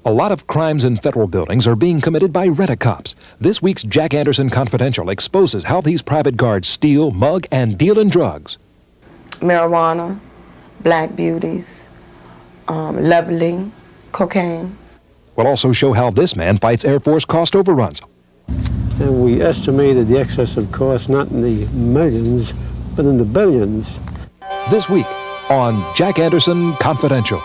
A lot of crimes in federal buildings are being committed by rent-a-cops. This week's Jack Anderson Confidential exposes how these private guards steal, mug, and deal in drugs. Marijuana, black beauties, leveling, cocaine. We'll also show how this man fights Air Force cost overruns. And we estimated the excessive cost not in the millions, but in the billions. This week on Jack Anderson Confidential.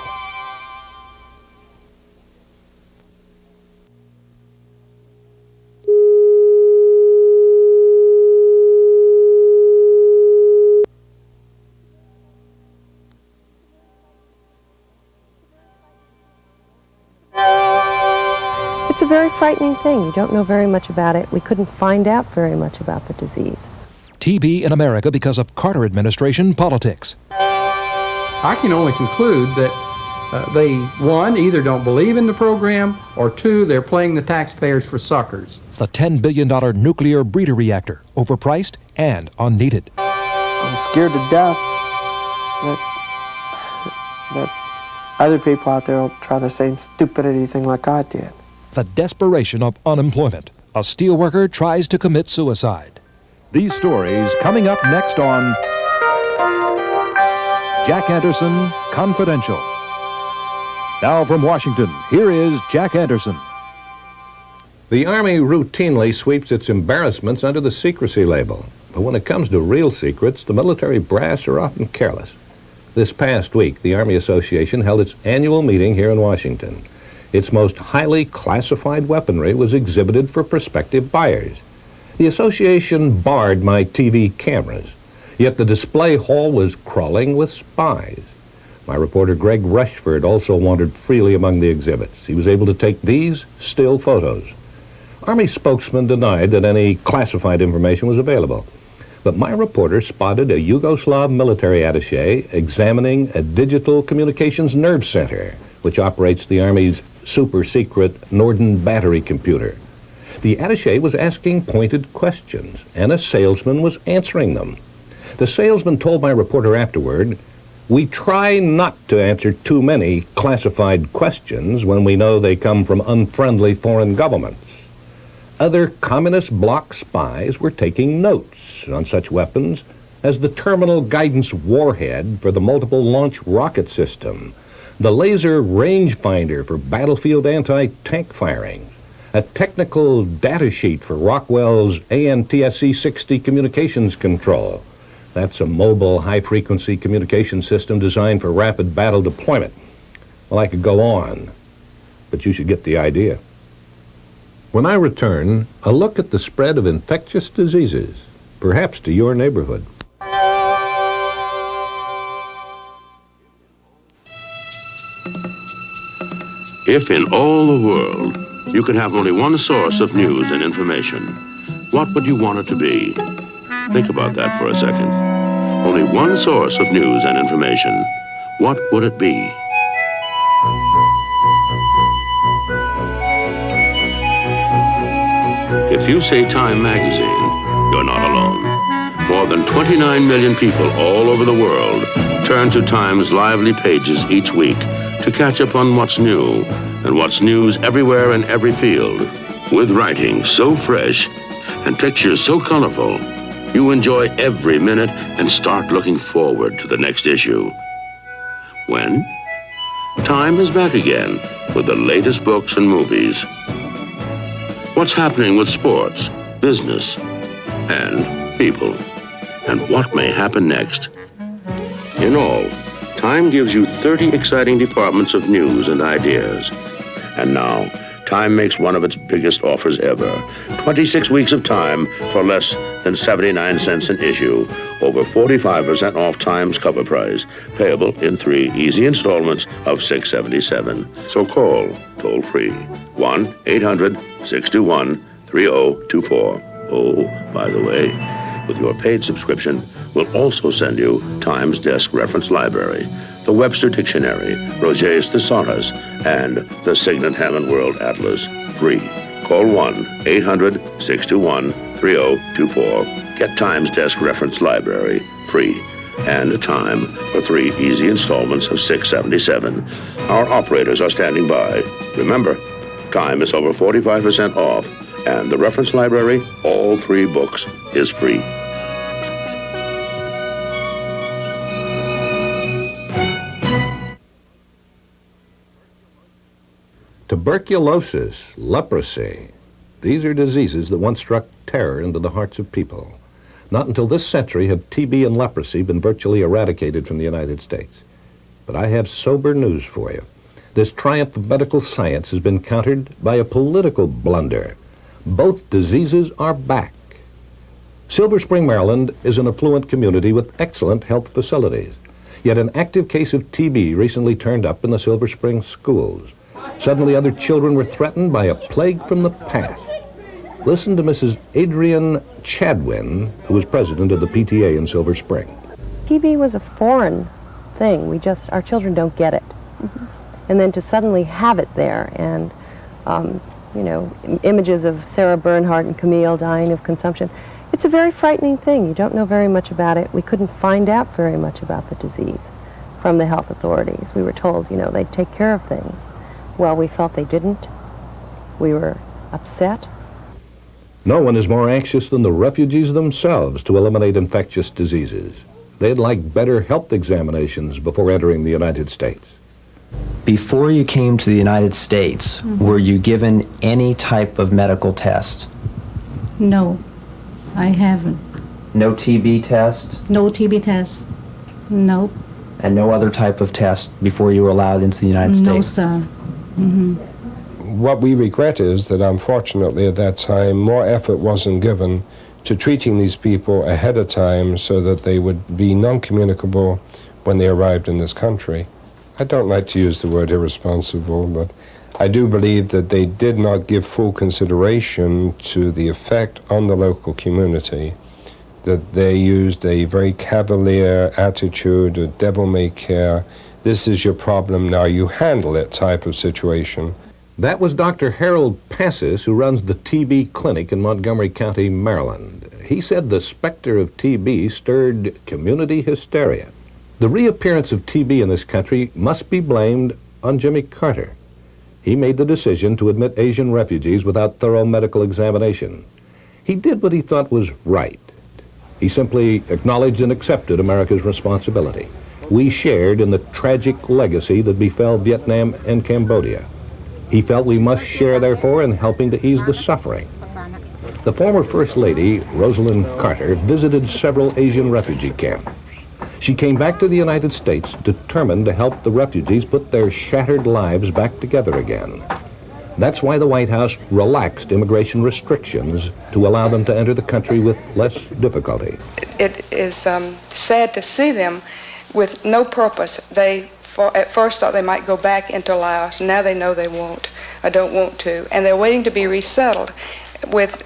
It's a very frightening thing. You don't know very much about it. We couldn't find out very much about the disease. TB in America because of Carter administration politics. I can only conclude that they, one, either don't believe in the program, or two, they're playing the taxpayers for suckers. The $10 billion nuclear breeder reactor, overpriced and unneeded. I'm scared to death that other people out there will try the same stupidity thing like I did. The desperation of unemployment. A steelworker tries to commit suicide. These stories coming up next on Jack Anderson Confidential. Now from Washington, here is Jack Anderson. The Army routinely sweeps its embarrassments under the secrecy label. But when it comes to real secrets, the military brass are often careless. This past week, the Army Association held its annual meeting here in Washington. Its most highly classified weaponry was exhibited for prospective buyers. The association barred my TV cameras, yet the display hall was crawling with spies. My reporter Greg Rushford also wandered freely among the exhibits. He was able to take these still photos. Army spokesman denied that any classified information was available, but my reporter spotted a Yugoslav military attaché examining a digital communications nerve center, which operates the Army's super-secret Norden battery computer. The attaché was asking pointed questions, and a salesman was answering them. The salesman told my reporter afterward, "We try not to answer too many classified questions when we know they come from unfriendly foreign governments." Other communist bloc spies were taking notes on such weapons as the terminal guidance warhead for the multiple launch rocket system, the laser rangefinder for battlefield anti-tank firings, a technical data sheet for Rockwell's ANTSC-60 communications control. That's a mobile high-frequency communication system designed for rapid battle deployment. Well, I could go on, but you should get the idea. When I return, a look at the spread of infectious diseases, perhaps to your neighborhood. If in all the world you could have only one source of news and information, what would you want it to be? Think about that for a second. Only one source of news and information. What would it be? If you say Time magazine, you're not alone. More than 29 million people all over the world turn to Time's lively pages each week to catch up on what's new and what's news everywhere in every field. With writing so fresh and pictures so colorful, you enjoy every minute and start looking forward to the next issue. When? Time is back again with the latest books and movies. What's happening with sports, business, and people, and what may happen next. In all, Time gives you 30 exciting departments of news and ideas. And now, Time makes one of its biggest offers ever. 26 weeks of Time for less than 79 cents an issue. Over 45% off Time's cover price. Payable in 3 easy installments of $6.77. So call, toll free, 1-800-621-3024. Oh, by the way, with your paid subscription, we'll also send you Time's Desk Reference Library, the Webster Dictionary, Roget's Thesaurus, and the Signet Hammond World Atlas, free. Call 1-800-621-3024. Get Time's Desk Reference Library, free, and Time for 3 easy installments of $6.77. Our operators are standing by. Remember, Time is over 45% off, and the reference library, all 3 books, is free. Tuberculosis, leprosy, these are diseases that once struck terror into the hearts of people. Not until this century have TB and leprosy been virtually eradicated from the United States. But I have sober news for you. This triumph of medical science has been countered by a political blunder. Both diseases are back. Silver Spring, Maryland is an affluent community with excellent health facilities. Yet an active case of TB recently turned up in the Silver Spring schools. Suddenly other children were threatened by a plague from the past. Listen to Mrs. Adrienne Chadwin, who is president of the PTA in Silver Spring. TB was a foreign thing. Our children don't get it. And then to suddenly have it there and, images of Sarah Bernhardt and Camille dying of consumption, it's a very frightening thing. You don't know very much about it. We couldn't find out very much about the disease from the health authorities. We were told, they'd take care of things. Well, we felt they didn't. We were upset. No one is more anxious than the refugees themselves to eliminate infectious diseases. They'd like better health examinations before entering the United States. Before you came to the United States, were you given any type of medical test? No, I haven't. No TB test? No TB test. No. And no other type of test before you were allowed into the United States? No, sir. What we regret is that unfortunately at that time more effort wasn't given to treating these people ahead of time so that they would be non-communicable when they arrived in this country. I don't like to use the word irresponsible, but I do believe that they did not give full consideration to the effect on the local community, that they used a very cavalier attitude, a devil-may-care, this is your problem, now you handle it type of situation. That was Dr. Harold Passis, who runs the TB clinic in Montgomery County, Maryland. He said the specter of TB stirred community hysteria. The reappearance of TB in this country must be blamed on Jimmy Carter. He made the decision to admit Asian refugees without thorough medical examination. He did what he thought was right. He simply acknowledged and accepted America's responsibility. We shared in the tragic legacy that befell Vietnam and Cambodia. He felt we must share, therefore, in helping to ease the suffering. The former First Lady, Rosalind Carter, visited several Asian refugee camps. She came back to the United States determined to help the refugees put their shattered lives back together again. That's why the White House relaxed immigration restrictions to allow them to enter the country with less difficulty. It is sad to see them with no purpose. They at first thought they might go back into Laos. Now they know they won't, or don't want to. And they're waiting to be resettled, with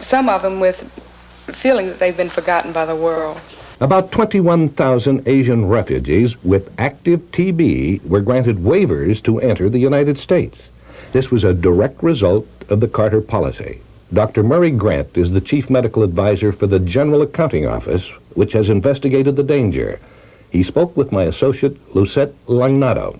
some of them with feeling that they've been forgotten by the world. About 21,000 Asian refugees with active TB were granted waivers to enter the United States. This was a direct result of the Carter policy. Dr. Murray Grant is the chief medical advisor for the General Accounting Office, which has investigated the danger. He spoke with my associate, Lucette Langnado.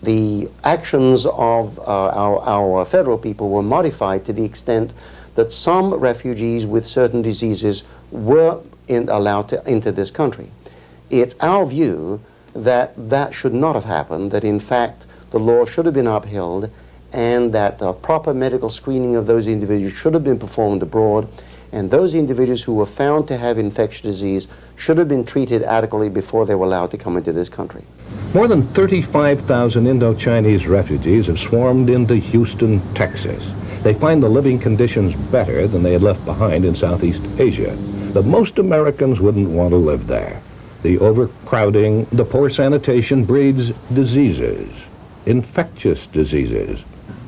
The actions of our federal people were modified to the extent that some refugees with certain diseases were allowed to enter this country. It's our view that that should not have happened, that in fact the law should have been upheld, and that the proper medical screening of those individuals should have been performed abroad, and those individuals who were found to have infectious disease should have been treated adequately before they were allowed to come into this country. More than 35,000 Indo-Chinese refugees have swarmed into Houston, Texas. They find the living conditions better than they had left behind in Southeast Asia. But most Americans wouldn't want to live there. The overcrowding, the poor sanitation breeds diseases, infectious diseases.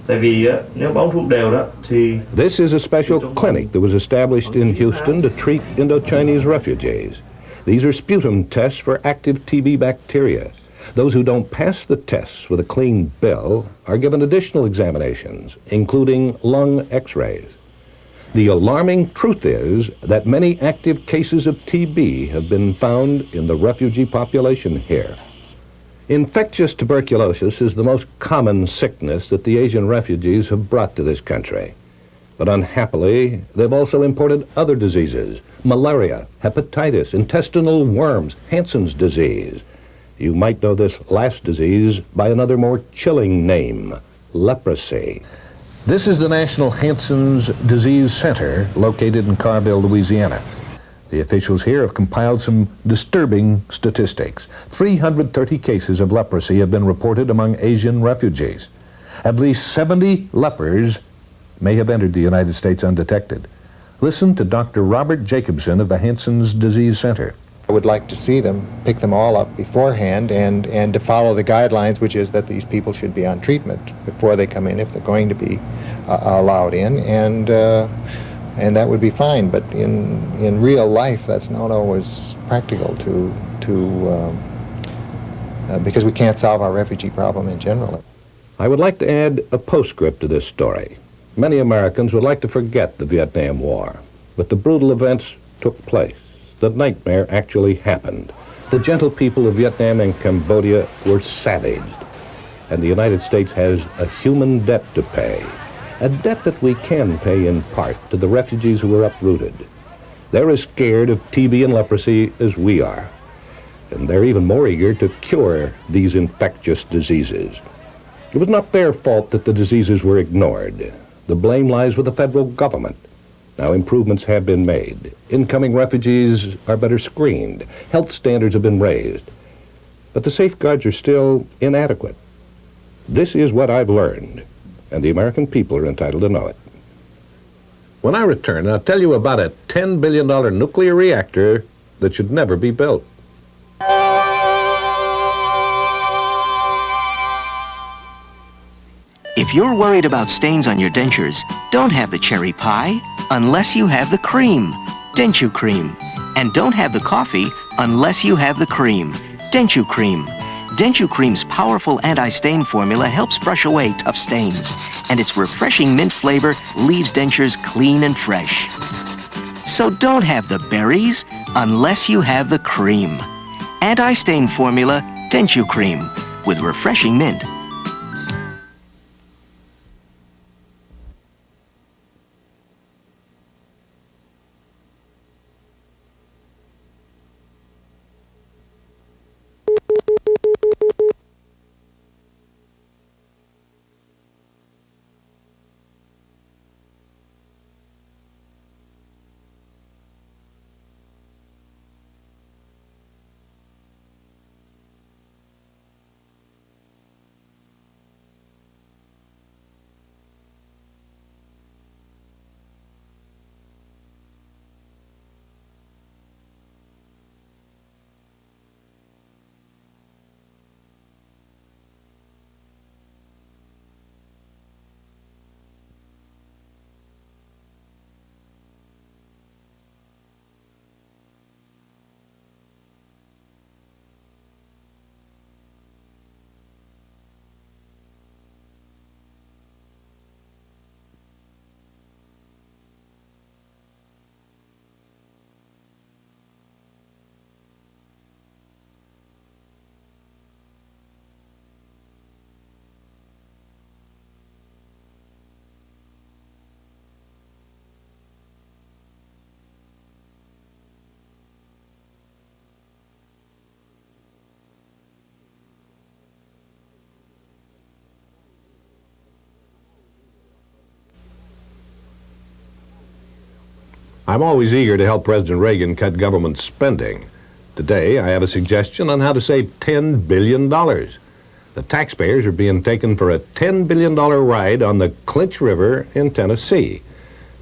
This is a special clinic that was established in Houston to treat Indo-Chinese refugees. These are sputum tests for active TB bacteria. Those who don't pass the tests with a clean bill are given additional examinations, including lung x-rays. The alarming truth is that many active cases of TB have been found in the refugee population here. Infectious tuberculosis is the most common sickness that the Asian refugees have brought to this country. But unhappily, they've also imported other diseases: malaria, hepatitis, intestinal worms, Hansen's disease. You might know this last disease by another more chilling name: leprosy. This is the National Hansen's Disease Center located in Carville, Louisiana. The officials here have compiled some disturbing statistics. 330 cases of leprosy have been reported among Asian refugees. At least 70 lepers may have entered the United States undetected. Listen to Dr. Robert Jacobson of the Hansen's Disease Center. I would like to see them pick them all up beforehand and to follow the guidelines, which is that these people should be on treatment before they come in if they're going to be allowed in, and that would be fine. But in real life, that's not always practical because we can't solve our refugee problem in general. I would like to add a postscript to this story. Many Americans would like to forget the Vietnam War, but the brutal events took place. The nightmare actually happened. The gentle people of Vietnam and Cambodia were savaged, and the United States has a human debt to pay, a debt that we can pay in part to the refugees who were uprooted. They're as scared of TB and leprosy as we are, and they're even more eager to cure these infectious diseases. It was not their fault that the diseases were ignored. The blame lies with the federal government. Now, improvements have been made. Incoming refugees are better screened. Health standards have been raised. But the safeguards are still inadequate. This is what I've learned, and the American people are entitled to know it. When I return, I'll tell you about a $10 billion nuclear reactor that should never be built. If you're worried about stains on your dentures, don't have the cherry pie unless you have the cream, Denture Cream. And don't have the coffee unless you have the cream, Denture Cream. Denture Cream's powerful anti-stain formula helps brush away tough stains, and its refreshing mint flavor leaves dentures clean and fresh. So don't have the berries unless you have the cream. Anti-stain formula, Denture Cream, with refreshing mint. I'm always eager to help President Reagan cut government spending. Today, I have a suggestion on how to save $10 billion. The taxpayers are being taken for a $10 billion ride on the Clinch River in Tennessee.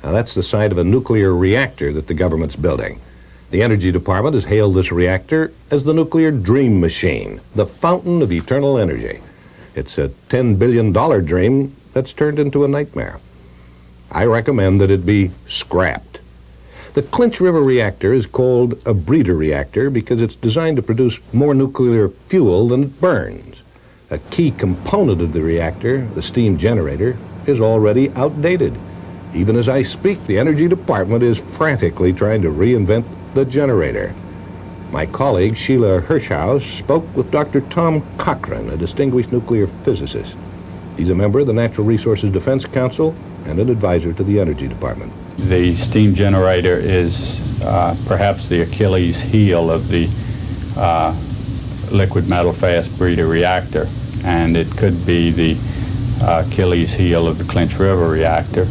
Now, that's the site of a nuclear reactor that the government's building. The Energy Department has hailed this reactor as the nuclear dream machine, the fountain of eternal energy. It's a $10 billion dream that's turned into a nightmare. I recommend that it be scrapped. The Clinch River Reactor is called a breeder reactor because it's designed to produce more nuclear fuel than it burns. A key component of the reactor, the steam generator, is already outdated. Even as I speak, the Energy Department is frantically trying to reinvent the generator. My colleague Sheila Hirschhaus spoke with Dr. Tom Cochran, a distinguished nuclear physicist. He's a member of the Natural Resources Defense Council and an advisor to the Energy Department. The steam generator is perhaps the Achilles heel of the liquid metal fast breeder reactor, and it could be the Achilles heel of the Clinch River reactor.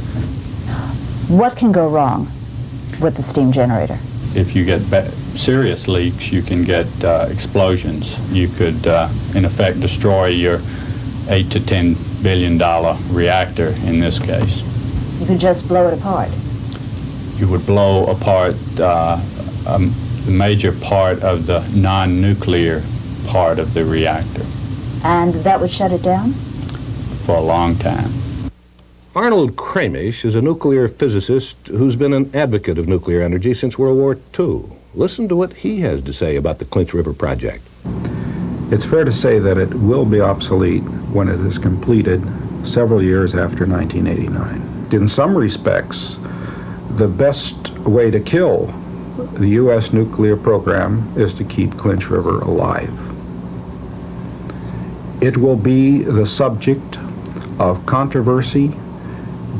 What can go wrong with the steam generator? If you get serious leaks, you can get explosions. You could, in effect, destroy your $8 to $10 billion reactor in this case. You could just blow it apart. You would blow apart the major part of the non-nuclear part of the reactor. And that would shut it down? For a long time. Arnold Kramish is a nuclear physicist who's been an advocate of nuclear energy since World War II. Listen to what he has to say about the Clinch River project. It's fair to say that it will be obsolete when it is completed several years after 1989. In some respects, the best way to kill the U.S. nuclear program is to keep Clinch River alive. It will be the subject of controversy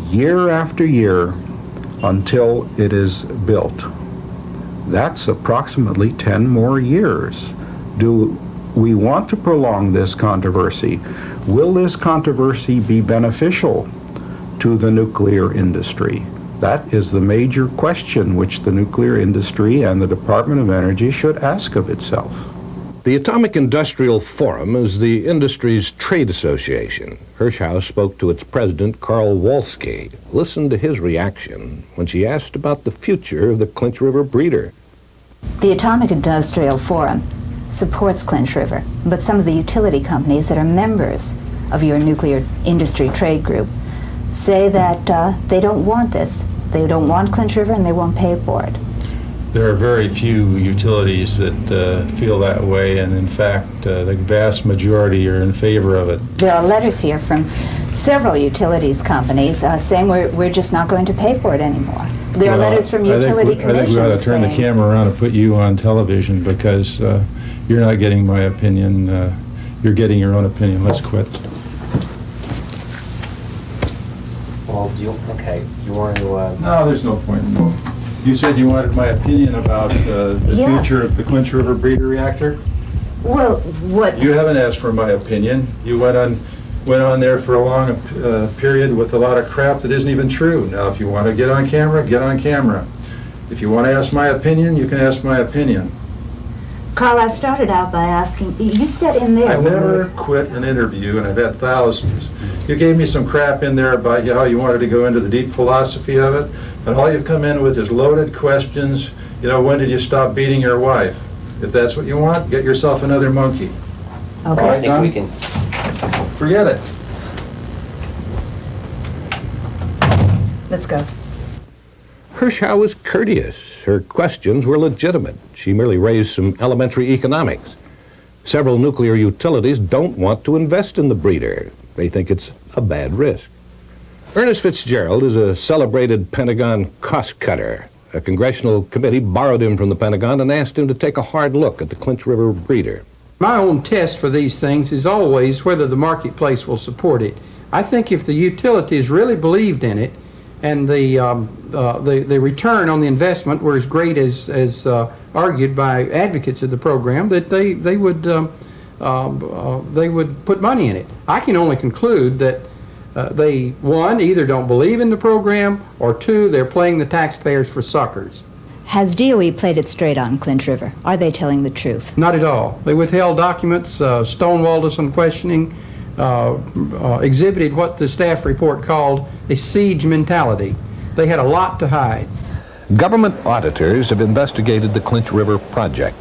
year after year until it is built. That's approximately 10 more years. Do we want to prolong this controversy? Will this controversy be beneficial to the nuclear industry? That is the major question which the nuclear industry and the Department of Energy should ask of itself. The Atomic Industrial Forum is the industry's trade association. Hirschhaus spoke to its president, Carl Wolski. Listen to his reaction when she asked about the future of the Clinch River breeder. The Atomic Industrial Forum supports Clinch River, but some of the utility companies that are members of your nuclear industry trade group say that they don't want this. They don't want Clinch River and they won't pay for it. There are very few utilities that feel that way, and in fact, the vast majority are in favor of it. There are letters here from several utilities companies saying we're just not going to pay for it anymore. There are letters from utility commissions I think we ought to turn the camera around and put you on television because you're not getting my opinion. You're getting your own opinion. Let's quit. Well, you want to... No, there's no point. You said you wanted my opinion about the future of the Clinch River Breeder Reactor? Well, what... You haven't asked for my opinion. You went on there for a long period with a lot of crap that isn't even true. Now, if you want to get on camera, get on camera. If you want to ask my opinion, you can ask my opinion. Carl, I started out by asking, you said in there... I've never quit an interview, and I've had thousands. You gave me some crap in there about how you wanted to go into the deep philosophy of it, and all you've come in with is loaded questions. You know, when did you stop beating your wife? If that's what you want, get yourself another monkey. Okay. I think we can... Forget it. Let's go. Hirschhaus was courteous. Her questions were legitimate. She merely raised some elementary economics. Several nuclear utilities don't want to invest in the breeder. They think it's a bad risk. Ernest Fitzgerald is a celebrated Pentagon cost cutter. A congressional committee borrowed him from the Pentagon and asked him to take a hard look at the Clinch River breeder. My own test for these things is always whether the marketplace will support it. I think if the utilities really believed in it and the return on the investment were as great as argued by advocates of the program, that they would put money in it. I can only conclude that they, one, either don't believe in the program, or two, they're playing the taxpayers for suckers. Has DOE played it straight on Clinch River? Are they telling the truth? Not at all. They withheld documents, stonewalled us on questioning, exhibited what the staff report called a siege mentality. They had a lot to hide. Government auditors have investigated the Clinch River project.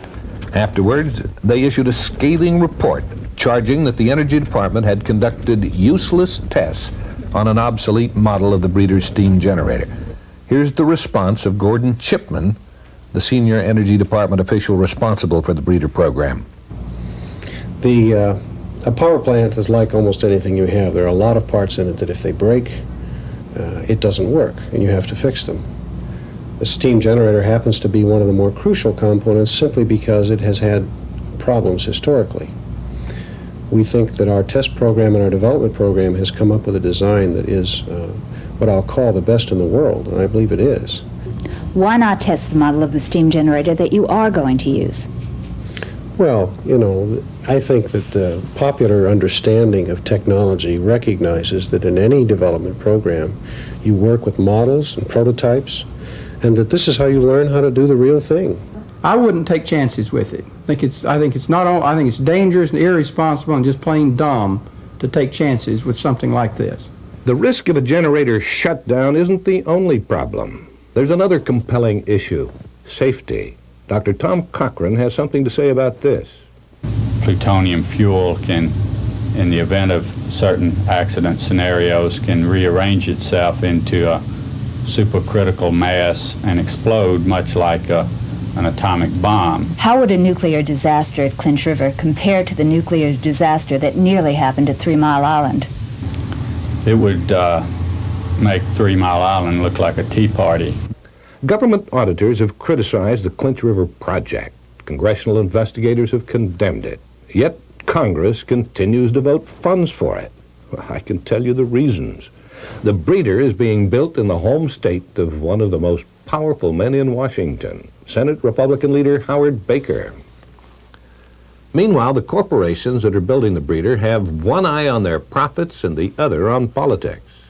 Afterwards, they issued a scathing report charging that the Energy Department had conducted useless tests on an obsolete model of the breeder's steam generator. Here's the response of Gordon Chipman, the senior Energy Department official responsible for the breeder program. A power plant is like almost anything you have. There are a lot of parts in it that if they break, it doesn't work, and you have to fix them. The steam generator happens to be one of the more crucial components simply because it has had problems historically. We think that our test program and our development program has come up with a design that is what I'll call the best in the world, and I believe it is. Why not test the model of the steam generator that you are going to use? Well, you know, I think that the popular understanding of technology recognizes that in any development program, you work with models and prototypes, and that this is how you learn how to do the real thing. I wouldn't take chances with it. I think it's dangerous and irresponsible and just plain dumb to take chances with something like this. The risk of a generator shutdown isn't the only problem. There's another compelling issue: safety. Dr. Tom Cochran has something to say about this. Plutonium fuel can, in the event of certain accident scenarios, can rearrange itself into a supercritical mass and explode much like an atomic bomb. How would a nuclear disaster at Clinch River compare to the nuclear disaster that nearly happened at 3 Mile Island? It would make 3 Mile Island look like a tea party. Government auditors have criticized the Clinch River project. Congressional investigators have condemned it. Yet Congress continues to vote funds for it. I can tell you the reasons. The breeder is being built in the home state of one of the most powerful men in Washington, Senate Republican leader Howard Baker. Meanwhile, the corporations that are building the breeder have one eye on their profits and the other on politics.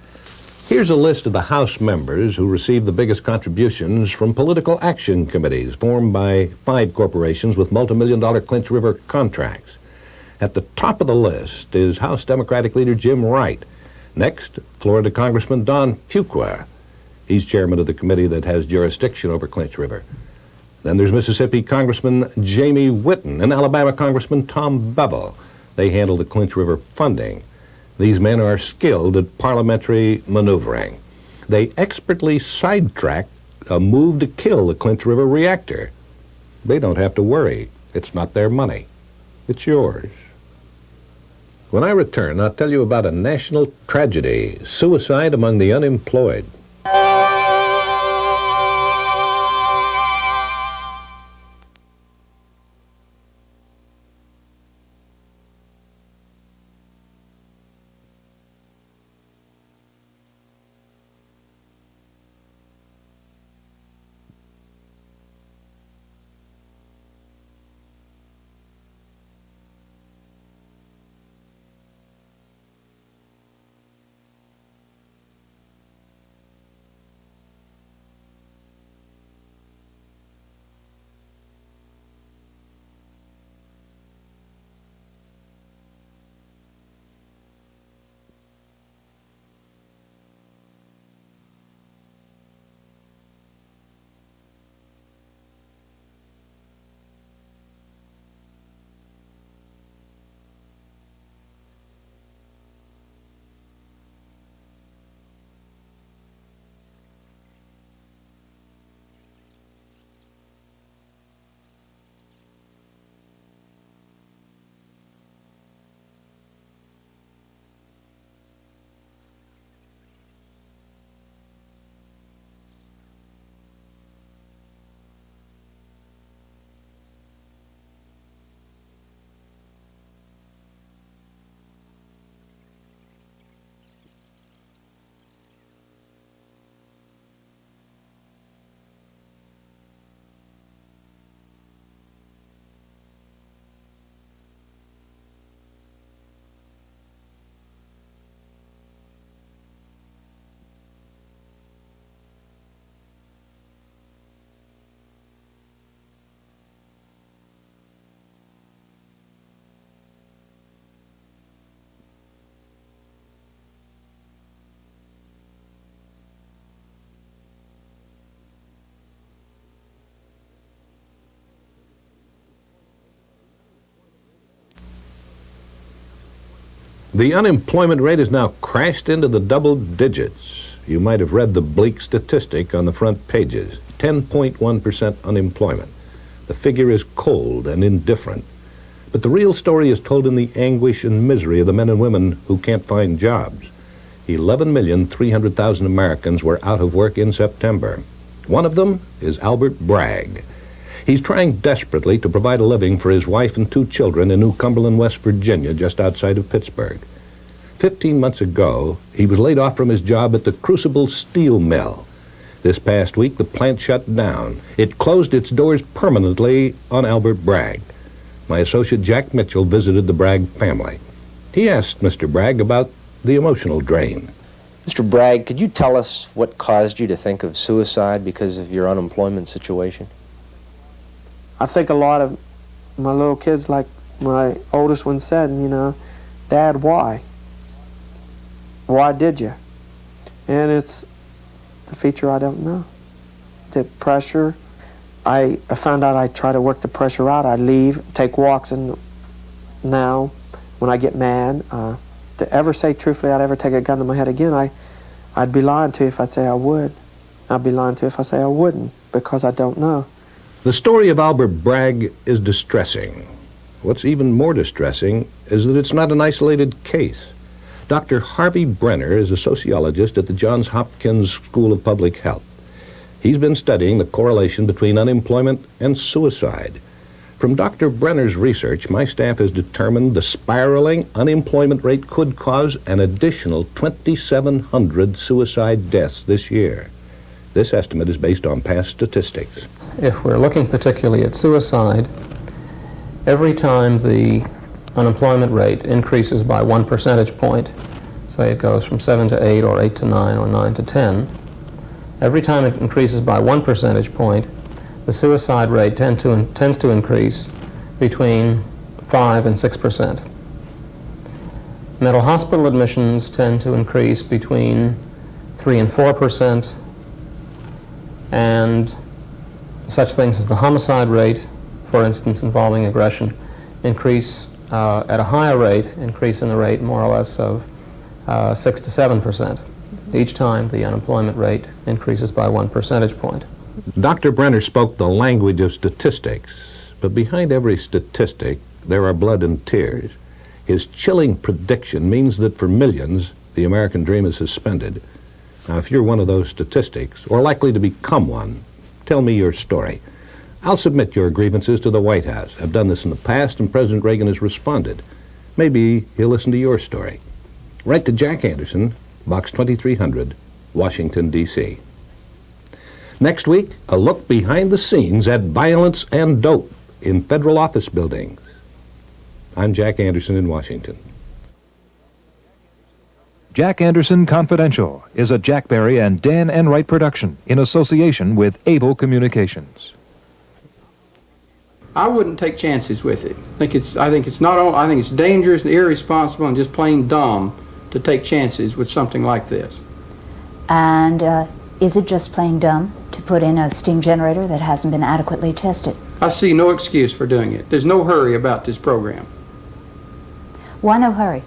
Here's a list of the House members who received the biggest contributions from political action committees formed by 5 corporations with multi-million-dollar Clinch River contracts. At the top of the list is House Democratic leader Jim Wright. Next, Florida Congressman Don Fuqua. He's chairman of the committee that has jurisdiction over Clinch River. Then there's Mississippi Congressman Jamie Whitten and Alabama Congressman Tom Bevel. They handle the Clinch River funding. These men are skilled at parliamentary maneuvering. They expertly sidetrack a move to kill the Clinch River reactor. They don't have to worry. It's not their money. It's yours. When I return, I'll tell you about a national tragedy: suicide among the unemployed. The unemployment rate has now crashed into the double digits. You might have read the bleak statistic on the front pages: 10.1% unemployment. The figure is cold and indifferent. But the real story is told in the anguish and misery of the men and women who can't find jobs. 11,300,000 Americans were out of work in September. One of them is Albert Bragg. He's trying desperately to provide a living for his wife and 2 children in New Cumberland, West Virginia, just outside of Pittsburgh. 15 months ago, he was laid off from his job at the Crucible Steel Mill. This past week, the plant shut down. It closed its doors permanently on Albert Bragg. My associate Jack Mitchell visited the Bragg family. He asked Mr. Bragg about the emotional drain. Mr. Bragg, could you tell us what caused you to think of suicide because of your unemployment situation? I think a lot of my little kids, like my oldest one said, you know, Dad, why? Why did you? And it's the feature I don't know. The pressure. I found out I try to work the pressure out. I leave, take walks, and now when I get mad, to ever say truthfully I'd ever take a gun to my head again, I'd be lying to you if I'd say I would. I'd be lying to you if I say I wouldn't, because I don't know. The story of Albert Bragg is distressing. What's even more distressing is that it's not an isolated case. Dr. Harvey Brenner is a sociologist at the Johns Hopkins School of Public Health. He's been studying the correlation between unemployment and suicide. From Dr. Brenner's research, my staff has determined the spiraling unemployment rate could cause an additional 2,700 suicide deaths this year. This estimate is based on past statistics. If we're looking particularly at suicide, every time the unemployment rate increases by 1 percentage point, say it goes from 7 to 8 or 8 to 9 or 9 to 10, every time it increases by 1 percentage point, the suicide rate tends to increase between 5 and 6%. Mental hospital admissions tend to increase between 3 and 4%, and such things as the homicide rate, for instance, involving aggression, increase at a higher rate, increase in the rate more or less of 6 to 7%. Each time the unemployment rate increases by 1 percentage point. Dr. Brenner spoke the language of statistics, but behind every statistic there are blood and tears. His chilling prediction means that for millions, the American dream is suspended. Now, if you're one of those statistics, or likely to become one, tell me your story. I'll submit your grievances to the White House. I've done this in the past, and President Reagan has responded. Maybe he'll listen to your story. Write to Jack Anderson, Box 2300, Washington, D.C. Next week, a look behind the scenes at violence and dope in federal office buildings. I'm Jack Anderson in Washington. Jack Anderson Confidential is a Jack Berry and Dan Enright production in association with Able Communications. I wouldn't take chances with it. I think it's dangerous and irresponsible and just plain dumb to take chances with something like this. And is it just plain dumb to put in a steam generator that hasn't been adequately tested? I see no excuse for doing it. There's no hurry about this program. Why no hurry?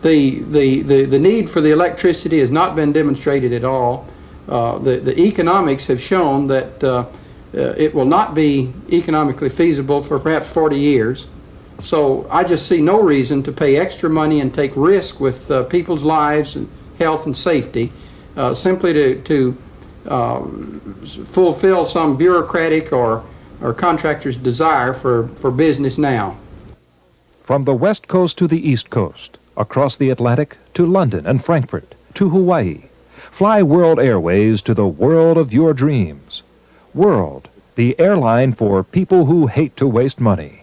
The need for the electricity has not been demonstrated at all. The economics have shown that it will not be economically feasible for perhaps 40 years. So I just see no reason to pay extra money and take risk with people's lives and health and safety simply to fulfill some bureaucratic or contractor's desire for business now. From the West Coast to the East Coast, across the Atlantic to London and Frankfurt to Hawaii, fly World Airways to the world of your dreams. World, the airline for people who hate to waste money.